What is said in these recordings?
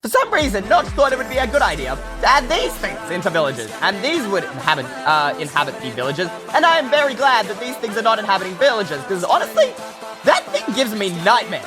For some reason, Notch thought it would be a good idea to add these things into villages, and these would inhabit the villages, and I am very glad that these things are not inhabiting villages, because honestly, that thing gives me nightmares.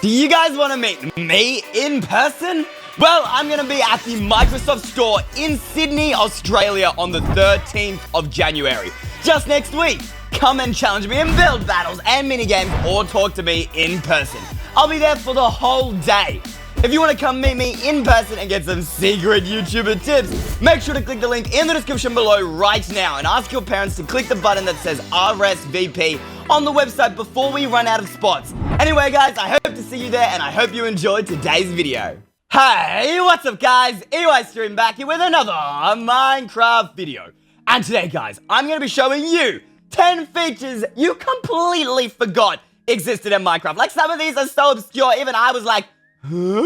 Do you guys want to meet me in person? Well, I'm going to be at the Microsoft store in Sydney, Australia on the 13th of January. Just next week. Come and challenge me in build battles and minigames or talk to me in person. I'll be there for the whole day. If you want to come meet me in person and get some secret YouTuber tips, make sure to click the link in the description below right now and ask your parents to click the button that says RSVP on the website before we run out of spots. Anyway guys, I hope to see you there and I hope you enjoyed today's video. Hey, what's up guys? Eystreem back here with another Minecraft video. And today guys, I'm going to be showing you 10 features you completely forgot existed in Minecraft. Like some of these are so obscure, even I was like, huh?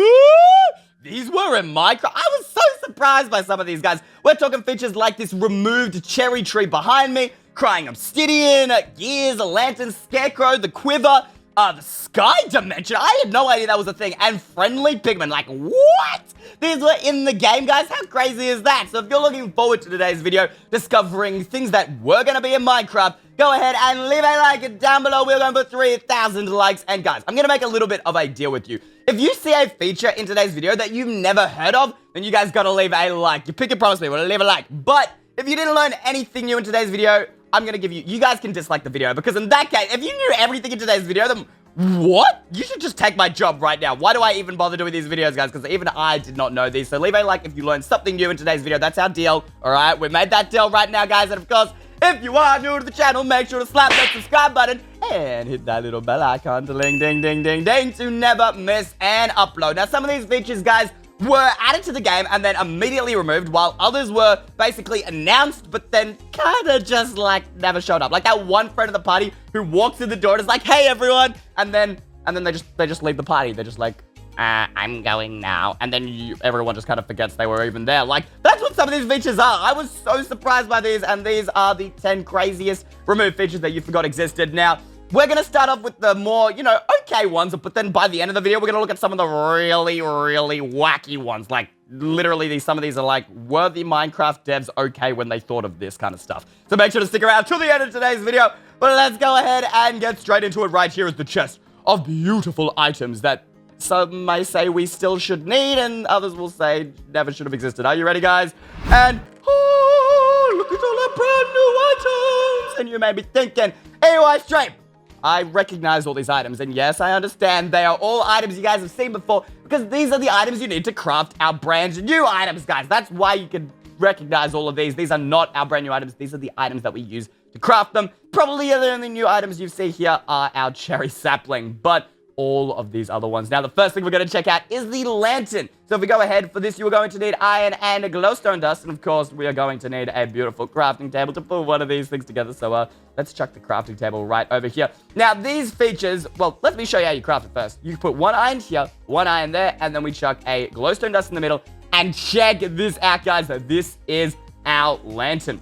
These were in Minecraft? I was so surprised by some of these guys. We're talking features like this removed cherry tree behind me, crying obsidian, gears, a lantern, scarecrow, the quiver, the sky dimension. I had no idea that was a thing. And friendly pigman. Like, what? These were in the game, guys? How crazy is that? So if you're looking forward to today's video, discovering things that were going to be in Minecraft, go ahead and leave a like down below. We're going for 3,000 likes. And guys, I'm going to make a little bit of a deal with you. If you see a feature in today's video that you've never heard of, then you guys got to leave a like. You pick your promise, people. Leave a like. But if you didn't learn anything new in today's video, I'm going to give you guys can dislike the video, because in that case, if you knew everything in today's video, then what? You should just take my job right now. Why do I even bother doing these videos, guys? Because even I did not know these. So leave a like if you learned something new in today's video. That's our deal. All right, we made that deal right now, guys. And of course, if you are new to the channel, make sure to slap that subscribe button and hit that little bell icon to ding, ding, ding, ding, ding to never miss an upload. Now, some of these features, guys, were added to the game and then immediately removed, while others were basically announced, but then kind of just like never showed up. Like that one friend of the party who walks through the door and is like, "Hey everyone," and then they just leave the party. They're just like, "I'm going now," and then everyone just kind of forgets they were even there. Like that's what some of these features are. I was so surprised by these, and these are the 10 craziest removed features that you forgot existed. Now, we're going to start off with the more, okay ones, but then by the end of the video, we're going to look at some of the really, really wacky ones. Like, literally, some of these are like, were the Minecraft devs okay when they thought of this kind of stuff? So make sure to stick around till the end of today's video. But let's go ahead and get straight into it. Right here is the chest of beautiful items that some may say we still should need, and others will say never should have existed. Are you ready, guys? And, oh, look at all the brand new items. And you may be thinking, Eystreem, I recognize all these items, and yes, I understand they are all items you guys have seen before, because these are the items you need to craft our brand new items, guys. That's why you can recognize all of these. These are not our brand new items. These are the items that we use to craft them. Probably the only new items you see here are our cherry sapling, but all of these other ones. Now, the first thing we're going to check out is the lantern. So if we go ahead, for this, you are going to need iron and a glowstone dust. And of course, we are going to need a beautiful crafting table to put one of these things together. So let's chuck the crafting table right over here. Now, these features, well, let me show you how you craft it first. You put one iron here, one iron there, and then we chuck a glowstone dust in the middle. And check this out, guys. So this is our lantern.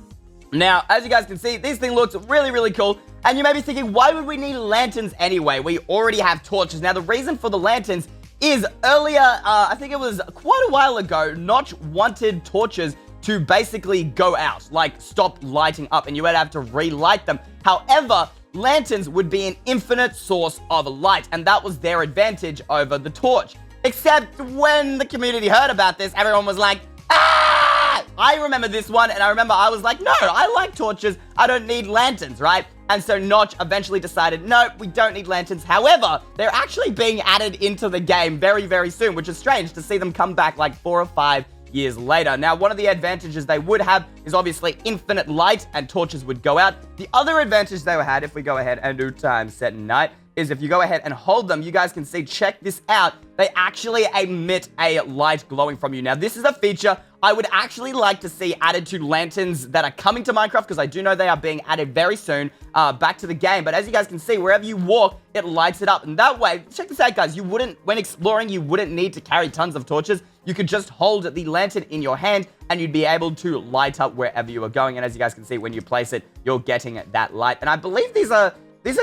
Now, as you guys can see, this thing looks really, really cool. And you may be thinking, why would we need lanterns anyway? We already have torches. Now, the reason for the lanterns is earlier, I think it was quite a while ago, Notch wanted torches to basically go out, like stop lighting up, and you would have to relight them. However, lanterns would be an infinite source of light, and that was their advantage over the torch. Except when the community heard about this, everyone was like, ah! I remember this one, and I remember I was like, no, I like torches. I don't need lanterns, right? And so Notch eventually decided, no, we don't need lanterns. However, they're actually being added into the game very, very soon, which is strange to see them come back like 4 or 5 years later. Now, one of the advantages they would have is obviously infinite light, and torches would go out. The other advantage they had, if we go ahead and do time set night, is if you go ahead and hold them, you guys can see, check this out, they actually emit a light glowing from you. Now, this is a feature I would actually like to see added to lanterns that are coming to Minecraft, because I do know they are being added very soon back to the game. But as you guys can see, wherever you walk, it lights it up. And that way, check this out, guys, when exploring, you wouldn't need to carry tons of torches. You could just hold the lantern in your hand, and you'd be able to light up wherever you are going. And as you guys can see, when you place it, you're getting that light. And I believe these are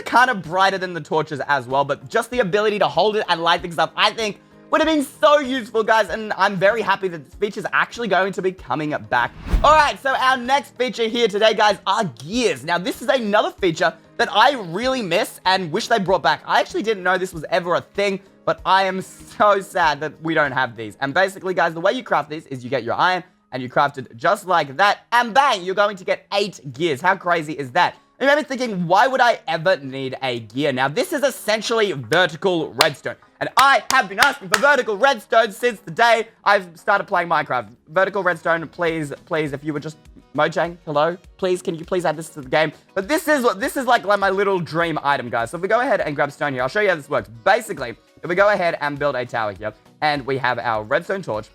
kind of brighter than the torches as well, but just the ability to hold it and light things up, I think, would have been so useful, guys, and I'm very happy that this feature is actually going to be coming back. Alright, so our next feature here today, guys, are gears. Now, this is another feature that I really miss and wish they brought back. I actually didn't know this was ever a thing, but I am so sad that we don't have these. And basically, guys, the way you craft these is you get your iron, and you craft it just like that, and bang, you're going to get 8 gears. How crazy is that? And you may be thinking, why would I ever need a gear? Now, this is essentially vertical redstone. And I have been asking for vertical redstone since the day I've started playing Minecraft. Vertical redstone, please, if you would just... Mojang, hello? Please, can you please add this to the game? But this is like my little dream item, guys. So if we go ahead and grab stone here, I'll show you how this works. Basically, if we go ahead and build a tower here, and we have our redstone torch,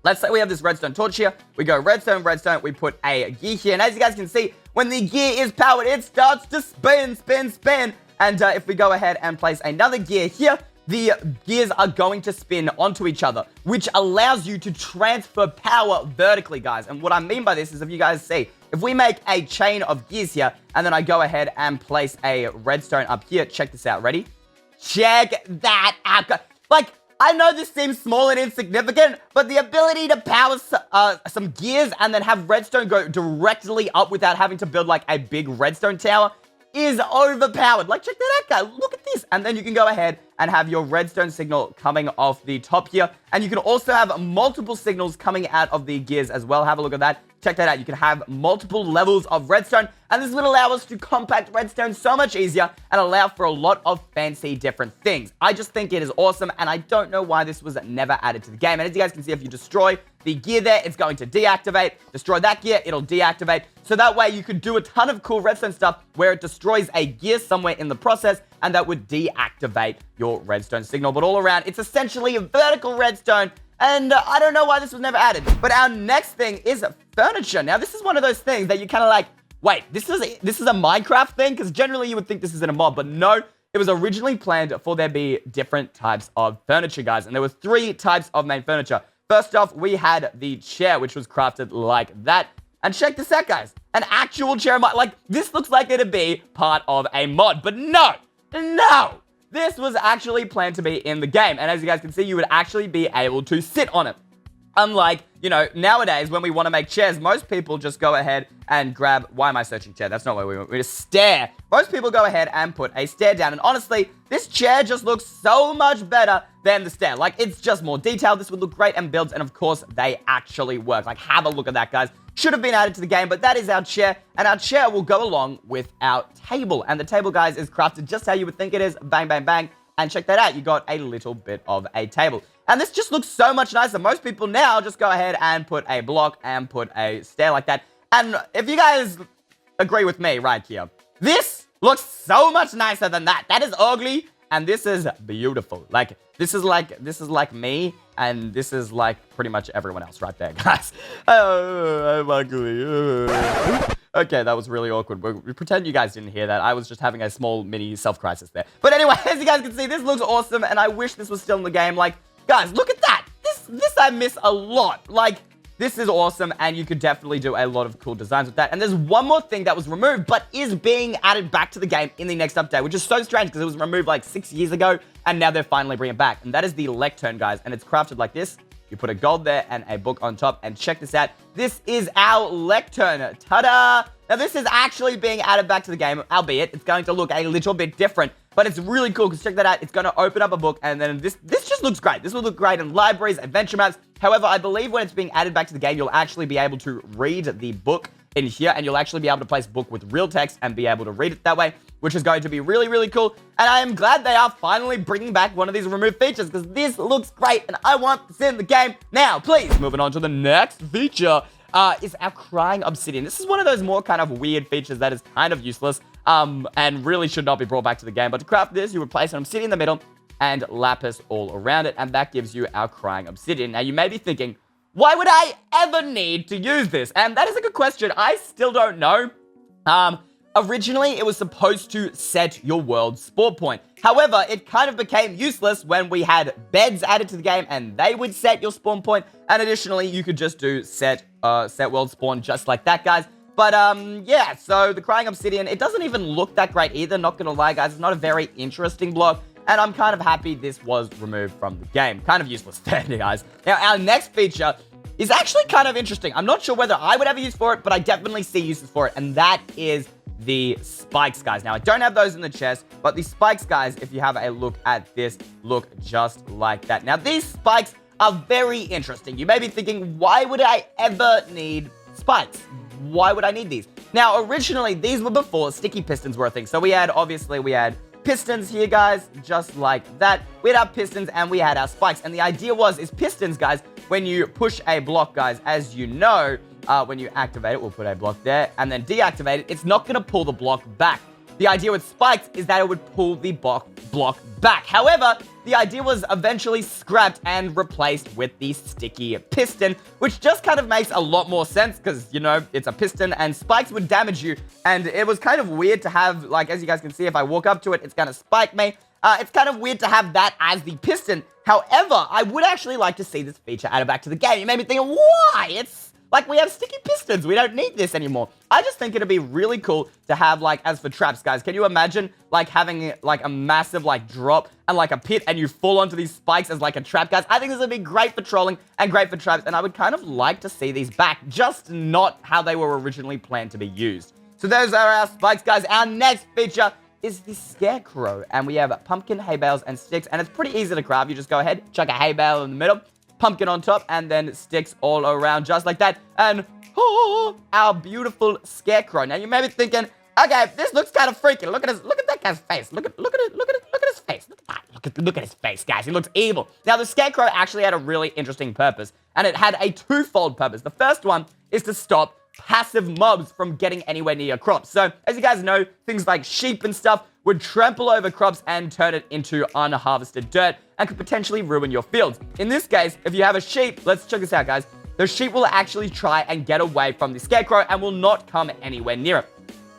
let's say we have this redstone torch here. We go redstone, we put a gear here. And as you guys can see, when the gear is powered, it starts to spin. And if we go ahead and place another gear here, the gears are going to spin onto each other, which allows you to transfer power vertically, guys. And what I mean by this is, if you guys see, if we make a chain of gears here, and then I go ahead and place a redstone up here, check this out. Ready? Check that out, guys. Like, I know this seems small and insignificant, but the ability to power some gears and then have redstone go directly up without having to build like a big redstone tower is overpowered. Like, check that out, guys. Look at this. And then you can go ahead and have your redstone signal coming off the top here. And you can also have multiple signals coming out of the gears as well. Have a look at that. Check that out. You can have multiple levels of redstone, and this would allow us to compact redstone so much easier and allow for a lot of fancy different things. I just think it is awesome, and I don't know why this was never added to the game. And as you guys can see, if you destroy the gear there, it's going to deactivate. Destroy that gear, it'll deactivate. So that way you could do a ton of cool redstone stuff where it destroys a gear somewhere in the process, and that would deactivate your redstone signal. But all around, it's essentially a vertical redstone. And I don't know why this was never added. But our next thing is furniture. Now, this is one of those things that you kind of like, wait, this is a Minecraft thing? Because generally you would think this is in a mod, but no, it was originally planned for there be different types of furniture, guys. And there were 3 types of main furniture. First off, we had the chair, which was crafted like that. And check this out, guys. An actual chair mod. Like, this looks like it'd be part of a mod, but no. This was actually planned to be in the game, and as you guys can see, you would actually be able to sit on it. Unlike, you know, nowadays, when we want to make chairs, most people just go ahead and grab... Why am I searching chair? That's not what we want. We just stare. Most people go ahead and put a stair down, and honestly, this chair just looks so much better than the stair. Like, it's just more detailed. This would look great and builds, and of course, they actually work. Like, have a look at that, guys. Should have been added to the game, but that is our chair, and our chair will go along with our table. And the table, guys, is crafted just how you would think it is. Bang, bang, bang. And check that out. You got a little bit of a table. And this just looks so much nicer. Most people now just go ahead and put a block and put a stair like that. And if you guys agree with me right here, this looks so much nicer than that. That is ugly, and this is beautiful. Like, this is like me, and this is like pretty much everyone else right there, guys. Oh, I'm ugly. Okay, that was really awkward. We pretend you guys didn't hear that. I was just having a small mini self-crisis there. But anyway, as you guys can see, this looks awesome, and I wish this was still in the game. Like, guys, look at that. This I miss a lot. Like, this is awesome, and you could definitely do a lot of cool designs with that. And there's one more thing that was removed, but is being added back to the game in the next update, which is so strange because it was removed like 6 years ago, and now they're finally bringing it back. And that is the Electron, guys, and it's crafted like this. You put a gold there and a book on top, and check this out. This is our Electron. Ta-da! Now, this is actually being added back to the game, albeit it's going to look a little bit different, but it's really cool because check that out. It's going to open up a book, and then this just looks great. This will look great in libraries, adventure maps. However, I believe when it's being added back to the game, you'll actually be able to read the book in here, and you'll actually be able to place book with real text and be able to read it that way, which is going to be really, really cool. And I am glad they are finally bringing back one of these removed features because this looks great, and I want this in the game now, please. Moving on to the next feature is our crying obsidian. This is one of those more kind of weird features that is kind of useless and really should not be brought back to the game. But to craft this, you would place an obsidian in the middle and lapis all around it, and that gives you our crying obsidian. Now, you may be thinking, why would I ever need to use this? And that is a good question. I still don't know. Originally, it was supposed to set your world spawn point. However, it kind of became useless when we had beds added to the game and they would set your spawn point. And additionally, you could just do set world spawn just like that, guys. But, yeah, so the Crying Obsidian, it doesn't even look that great either, not gonna lie, guys. It's not a very interesting block, and I'm kind of happy this was removed from the game. Kind of useless there, guys. Now, our next feature is actually kind of interesting. I'm not sure whether I would have a use for it, but I definitely see uses for it, and that is the spikes, guys. Now, I don't have those in the chest, but the spikes, guys, if you have a look at this, look just like that. Now, these spikes are very interesting. You may be thinking, why would I ever need spikes? Why would I need these? Now, originally, these were before sticky pistons were a thing. So we had pistons here, guys, just like that. We had our pistons and we had our spikes. And the idea is pistons, guys, when you push a block, guys, as you know, when you activate it, we'll put a block there and then deactivate it, it's not going to pull the block back. The idea with spikes is that it would pull the block back. However, the idea was eventually scrapped and replaced with the sticky piston, which just kind of makes a lot more sense because, you know, it's a piston and spikes would damage you. And it was kind of weird to have, like, as you guys can see, if I walk up to it, it's going to spike me. It's kind of weird to have that as the piston. However, I would actually like to see this feature added back to the game. You made me think, why? It's like we have sticky pistons. We don't need this anymore. I just think it'd be really cool to have, like, as for traps, guys. Can you imagine, like, having, like, a massive, like, drop and, like, a pit and you fall onto these spikes as, like, a trap, guys? I think this would be great for trolling and great for traps, and I would kind of like to see these back, just not how they were originally planned to be used. So those are our spikes, guys. Our next feature is the Scarecrow, and we have pumpkin, hay bales, and sticks, and it's pretty easy to craft. You just go ahead, chuck a hay bale in the middle, pumpkin on top, and then sticks all around just like that. And our beautiful Scarecrow. Now you may be thinking, okay, this looks kind of freaky. Look at that guy's face. Look at his face. Look at his face, guys. He looks evil. Now the Scarecrow actually had a really interesting purpose, and it had a twofold purpose. The first one is to stop passive mobs from getting anywhere near your crops. So, as you guys know, things like sheep and stuff would trample over crops and turn it into unharvested dirt and could potentially ruin your fields. In this case, if you have a sheep, let's check this out, guys. The sheep will actually try and get away from the Scarecrow and will not come anywhere near it.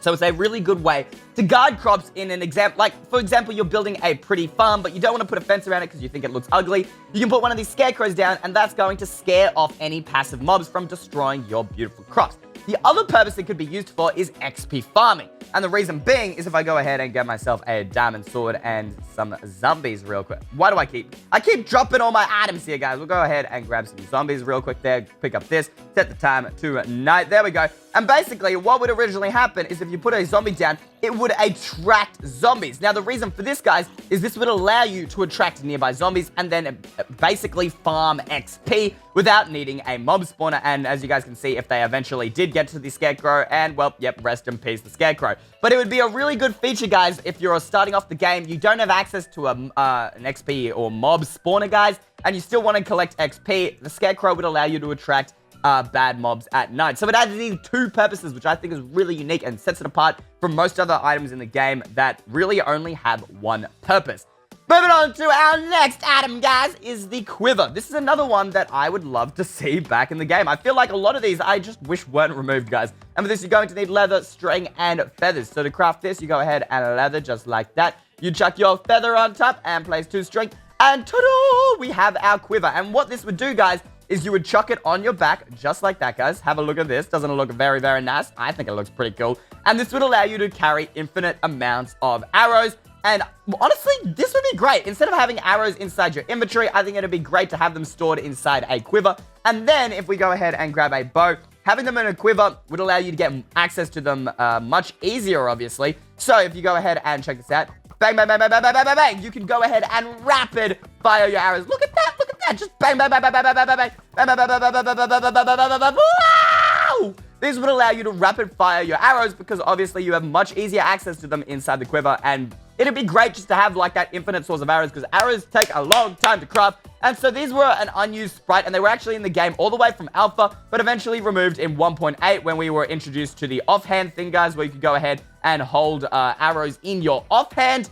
So it's a really good way to guard crops in an example. Like, for example, you're building a pretty farm, but you don't want to put a fence around it because you think it looks ugly. You can put one of these scarecrows down, and that's going to scare off any passive mobs from destroying your beautiful crops. The other purpose it could be used for is XP farming. And the reason being is if I go ahead and get myself a diamond sword and some zombies real quick. Why do I keep dropping all my items here, guys? We'll go ahead and grab some zombies real quick there. Pick up this. Set the time to night. There we go. And basically, what would originally happen is if you put a zombie down, it would attract zombies. Now, the reason for this, guys, is this would allow you to attract nearby zombies and then basically farm XP without needing a mob spawner. And as you guys can see, if they eventually did get to the Scarecrow, and, well, yep, rest in peace, the Scarecrow. But it would be a really good feature, guys, if you're starting off the game, you don't have access to an XP or mob spawner, guys, and you still want to collect XP, the Scarecrow would allow you to attract bad mobs at night. So it has these two purposes, which I think is really unique and sets it apart from most other items in the game that really only have one purpose. Moving on to our next item, guys, is the Quiver. This is another one that I would love to see back in the game. I feel like a lot of these I just wish weren't removed, guys. And for this, you're going to need leather, string, and feathers. So to craft this, you go ahead and leather just like that. You chuck your feather on top and place 2 string. And ta-da! We have our Quiver. And what this would do, guys, is you would chuck it on your back just like that, guys. Have a look at this. Doesn't it look very, very nice? I think it looks pretty cool. And this would allow you to carry infinite amounts of arrows. And honestly, this would be great. Instead of having arrows inside your inventory, I think it'd be great to have them stored inside a quiver. And then if we go ahead and grab a bow, having them in a quiver would allow you to get access to them much easier, obviously. So if you go ahead and check this out, bang, bang, bang, bang, bang, bang, bang, bang, bang, you can go ahead and rapid fire your arrows. Look at that, just bang, bang, bang, bang, bang, bang, bang, bang, bang, bang, bang, bang, bang, bang, bang, bang, bang, bang. Wow! This would allow you to rapid fire your arrows because obviously you have much easier access to them inside the quiver, and it'd be great just to have like that infinite source of arrows because arrows take a long time to craft. And so these were an unused sprite, and they were actually in the game all the way from alpha, but eventually removed in 1.8 when we were introduced to the offhand thing, guys, where you could go ahead and hold arrows in your offhand.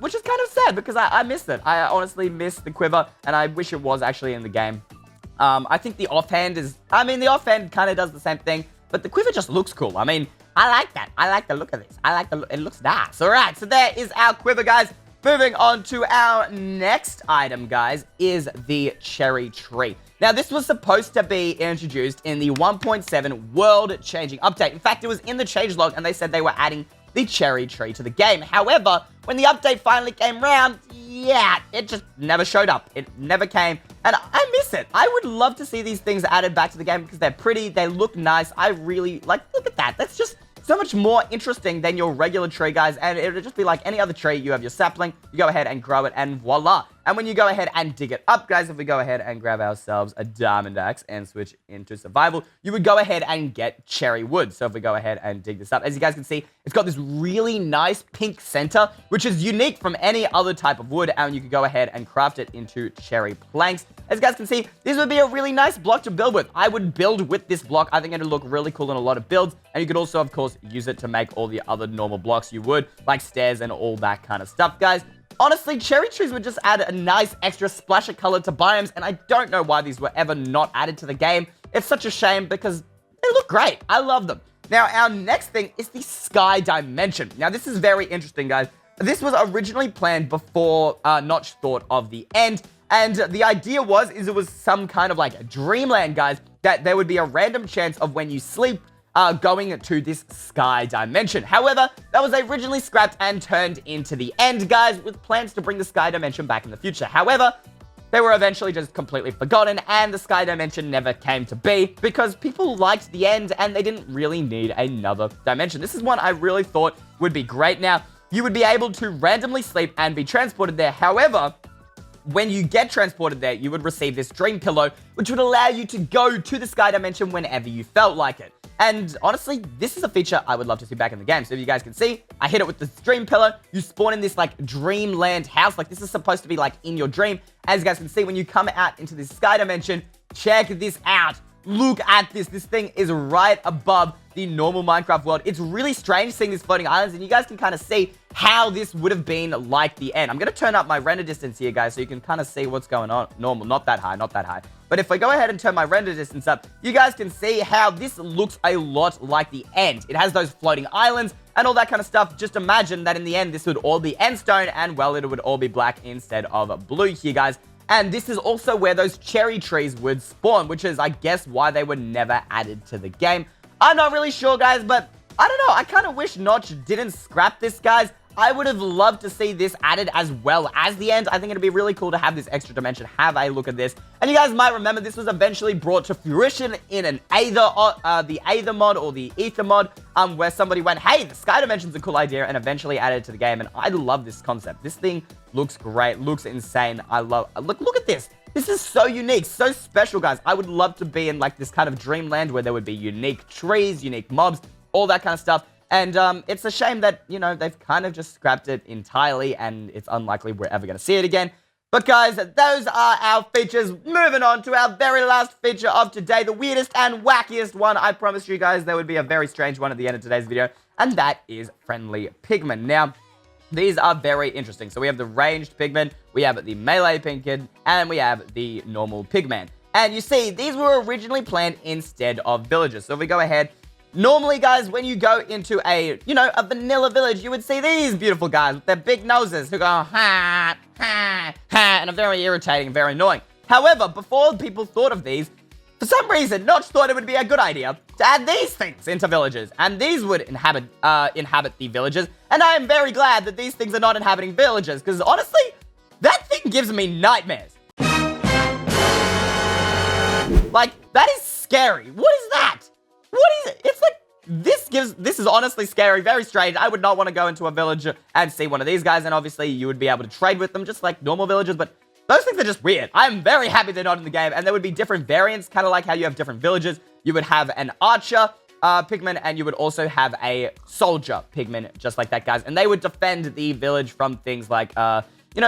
Which is kind of sad because I missed it. I honestly miss the quiver, and I wish it was actually in the game. I think the offhand the offhand kind of does the same thing, but the quiver just looks cool. I mean, I like that. I like the look of this. It looks nice. All right, so there is our quiver, guys. Moving on to our next item, guys, is the cherry tree. Now, this was supposed to be introduced in the 1.7 world-changing update. In fact, it was in the changelog, and they said they were adding the cherry tree to the game. However, when the update finally came around, yeah, it just never showed up. It never came, and I miss it. I would love to see these things added back to the game because they're pretty, they look nice. I really, like, look at that. That's just so much more interesting than your regular tree, guys, and it would just be like any other tree. You have your sapling, you go ahead and grow it, and voila. And when you go ahead and dig it up, guys, if we go ahead and grab ourselves a diamond axe and switch into survival, you would go ahead and get cherry wood. So if we go ahead and dig this up, as you guys can see, it's got this really nice pink center, which is unique from any other type of wood, and you can go ahead and craft it into cherry planks. As you guys can see, this would be a really nice block to build with. I would build with this block. I think it would look really cool in a lot of builds, and you could also, of course, use it to make all the other normal blocks you would, like stairs and all that kind of stuff, guys. Honestly, cherry trees would just add a nice extra splash of color to biomes, and I don't know why these were ever not added to the game. It's such a shame because they look great. I love them. Now, our next thing is the sky dimension. Now, this is very interesting, guys. This was originally planned before Notch thought of the end, and the idea is it was some kind of like dreamland, guys, that there would be a random chance of when you sleep, going to this sky dimension. However, that was originally scrapped and turned into the end, guys, with plans to bring the sky dimension back in the future. However, they were eventually just completely forgotten, and the sky dimension never came to be because people liked the end and they didn't really need another dimension. This is one I really thought would be great. Now, you would be able to randomly sleep and be transported there. However, when you get transported there, you would receive this dream pillow, which would allow you to go to the sky dimension whenever you felt like it. And honestly, this is a feature I would love to see back in the game. So if you guys can see, I hit it with the dream pillow. You spawn in this like dreamland house. Like this is supposed to be like in your dream. As you guys can see, when you come out into this sky dimension, check this out. Look at this. This thing is right above the normal Minecraft world. It's really strange seeing these floating islands, and you guys can kind of see how this would have been like the end. I'm going to turn up my render distance here, guys, so you can kind of see what's going on. Normal, not that high, not that high. But if I go ahead and turn my render distance up, you guys can see how this looks a lot like the end. It has those floating islands and all that kind of stuff. Just imagine that in the end, this would all be endstone, and well, it would all be black instead of blue here, guys. And this is also where those cherry trees would spawn, which is, I guess, why they were never added to the game. I'm not really sure, guys, but I don't know. I kind of wish Notch didn't scrap this, guys. I would have loved to see this added as well as the end. I think it'd be really cool to have this extra dimension. Have a look at this. And you guys might remember this was eventually brought to fruition in an the Aether mod or the Ether mod, where somebody went, hey, the sky dimension's a cool idea, and eventually added it to the game. And I love this concept. This thing looks great, looks insane. I love, look at this. This is so unique, so special, guys. I would love to be in like this kind of dreamland where there would be unique trees, unique mobs, all that kind of stuff. And it's a shame that, you know, they've kind of just scrapped it entirely, and it's unlikely we're ever going to see it again. But guys, those are our features. Moving on to our very last feature of today, the weirdest and wackiest one. I promised you guys there would be a very strange one at the end of today's video, and that is friendly Pigman. Now, these are very interesting. So we have the ranged Pigman, we have the melee Pigman, and we have the normal Pigman. And you see, these were originally planned instead of villagers. So if we go ahead, normally, guys, when you go into a vanilla village, you would see these beautiful guys with their big noses who go, ha, ha, ha, and are very irritating and very annoying. However, before people thought of these, for some reason, Notch thought it would be a good idea to add these things into villages, and these would inhabit the villages, and I am very glad that these things are not inhabiting villages, because honestly, that thing gives me nightmares. Like, that is scary. What is that? What is it? It's like, this is honestly scary, very strange. I would not want to go into a village and see one of these guys, and obviously you would be able to trade with them just like normal villagers, but those things are just weird. I'm very happy they're not in the game, and there would be different variants, kind of like how you have different villages. You would have an archer Pigman, and you would also have a soldier Pigman, just like that, guys, and they would defend the village from things like,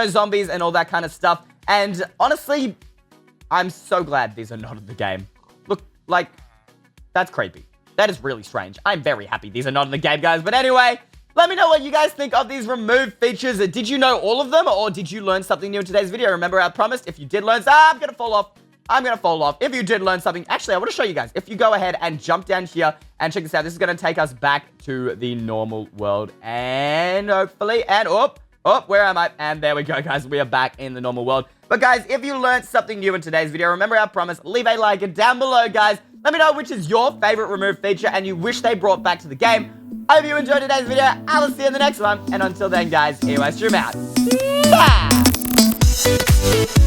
zombies and all that kind of stuff, and honestly, I'm so glad these are not in the game. Look, like, that's creepy. That is really strange. I'm very happy these are not in the game, guys. But anyway, let me know what you guys think of these removed features. Did you know all of them, or did you learn something new in today's video? Remember, I promised if you did learn, I'm gonna fall off. I'm going to fall off. If you did learn something, actually, I want to show you guys. If you go ahead and jump down here and check this out, this is going to take us back to the normal world. And hopefully, and where am I? And there we go, guys. We are back in the normal world. But guys, if you learned something new in today's video, remember our promise, leave a like down below, guys. Let me know which is your favorite remove feature and you wish they brought back to the game. I hope you enjoyed today's video. I will see you in the next one. And until then, guys, Eystreem out. Bye.